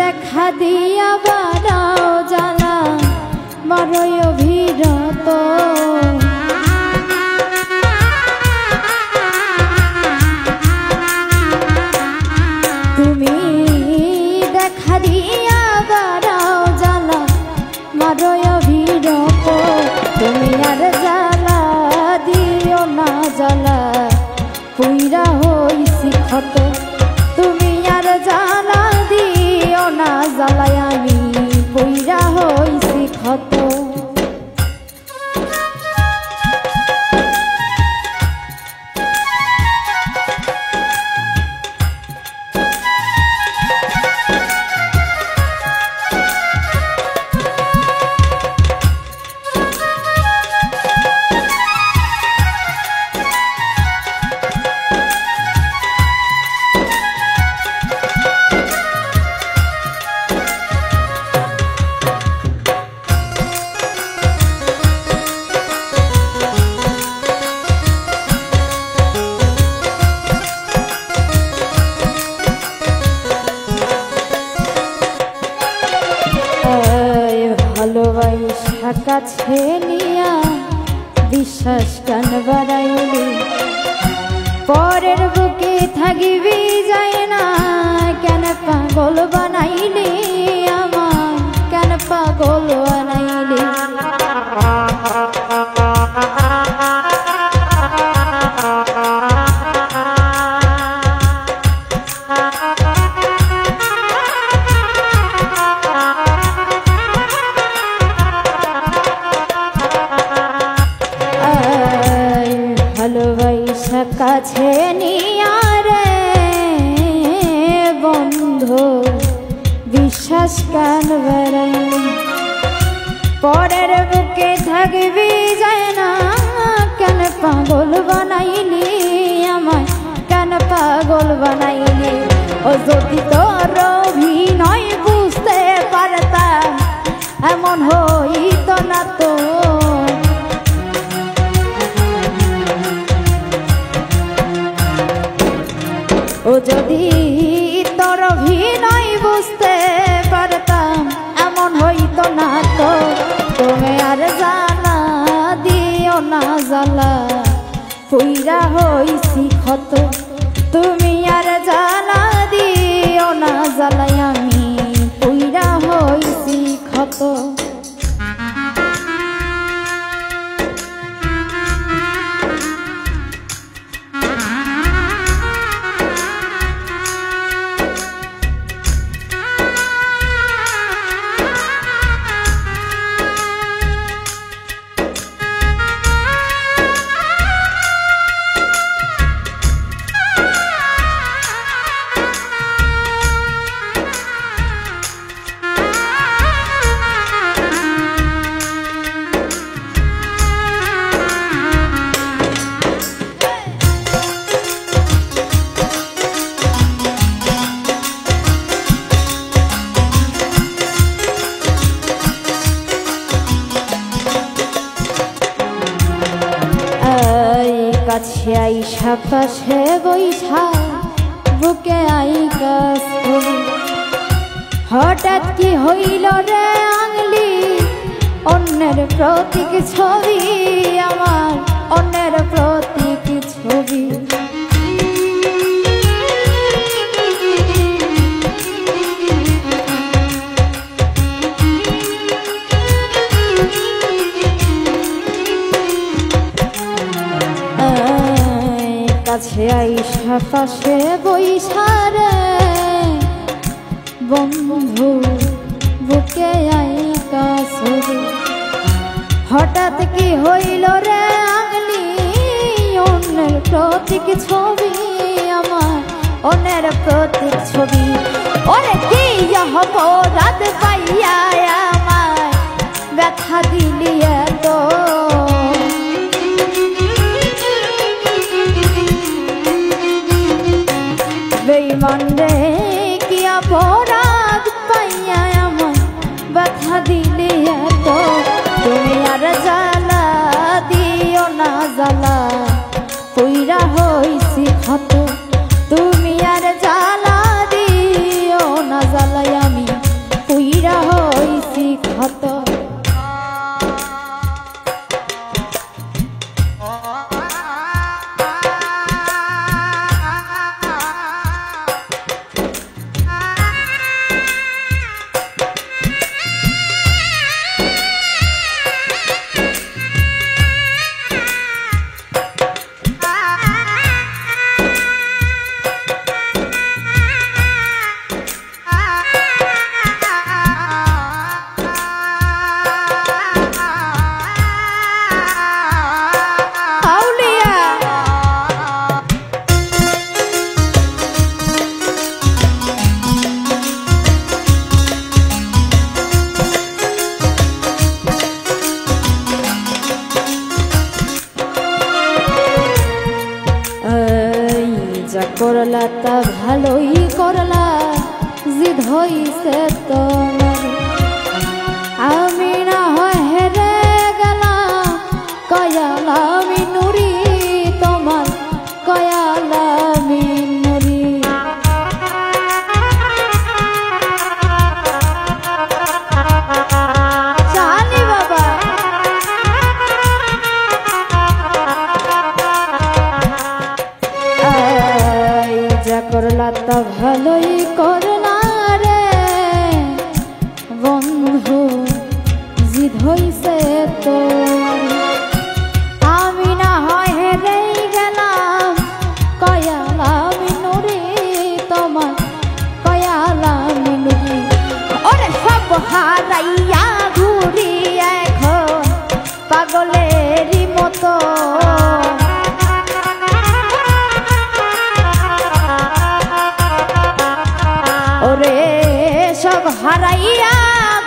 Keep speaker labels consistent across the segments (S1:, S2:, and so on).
S1: দেখা দিয়া বাড়াও জ্বালা মারয় অভিরত তুমি দেখা দিয়া বাড়াও জ্বালা মারয় অভিরত তুমি আর জ্বালা দিও না জ্বালা পুইরা হইছি ক্ষত তুমি আর জ্বালা দিও না জ্বালায় আমি পুইরা হইছি ক্ষত ভালোবাসা কাছে নিয়া বিশ্বাস কান বাড়াইলি পরের বুকে থাকিবি যায় না কেন পাগল বানাইলি আমার কেন পাগল বানাইলি ভালোবাসা কাছে নিয়া রে বন্ধু বিশ্বাস কান বাড়াইলি পরের বুকে থাকবি যায় না কেন পাগল বানাইলি আমায় কেন পাগল বানাইলি ও যদি তোর অভিনয় বুঝতে পারতাম এমন হইতো না তো ও যদি তোর অভিনয় বুঝতে পারতাম এমন হইতো না তো তুমি আর জ্বালা দিও না জ্বালা পুইরা হইছি ক্ষত তুমি আর জ্বালা দিও না জ্বালাই আমি পুইরা হইছি ক্ষত কাছে আইসা পাশে বইসা বুকে আই কাছ হঠাৎ কি হইল রে আঙলি অন্যের প্রতীক ছবি আমার অন্যের প্রতীক ছবি কাছে আইসা পাশে বইসা রে বন্ধু বুকে আই কাছে হঠাৎ কি হইল রে আঙলি অন্যের প্রতীক ছবি আমার অন্যের প্রতীক ছবি ওরে কি হব রাত পাইয়া আমায় ব্যথা দিলি এত বেঈমান রে কি অপরাধ পাইয়া আমায় ব্যথা দিলি এত তুমি আর জ্বালা দিও না জ্বালা পুইরা হইছি ক্ষত তুমি আর জ্বালা দিও না জ্বালাই আমি হইছে তোমার আমি না হয় হেরে গেলাম কয়ালামি নুরি তোমার কয়ালামি নুরি জানি বাবা যা করলা তা ভালোই করলা রে বন্ধু জিদ হইছে তো আমি না হয় হেরে গেলাম কয়ালামি নুরি তোমার কয়ালামি নুরি ওরে সব হারাইয়া ঘুরি এখন পাগলেরই মতো ওরে সব হারাইয়া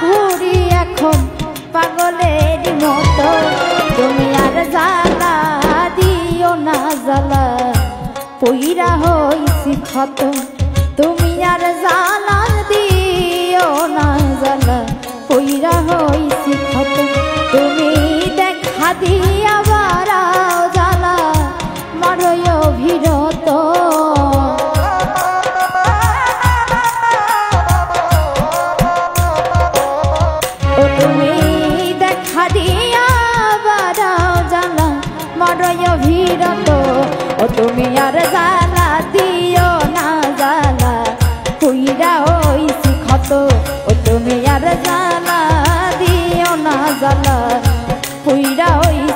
S1: ঘুরি এখন পাগলের মতো তুমি আর জ্বালা দিও না জ্বালা পইরা হইছি ক্ষত তুমি আর জ্বালা দিও না জ্বালা পইরা হইছি ক্ষত তুমি দেখা দিয়া বারাও জ্বালা মারয় অভিরত তুমি দেখা দিয়া বারাও জ্বালা মারয় অভিরত ও তুমি আর জ্বালা দিও না জ্বালা কইরা হইছি ক্ষত ও তুমি আর জ্বালা দিও না জ্বালা কইরা হইছি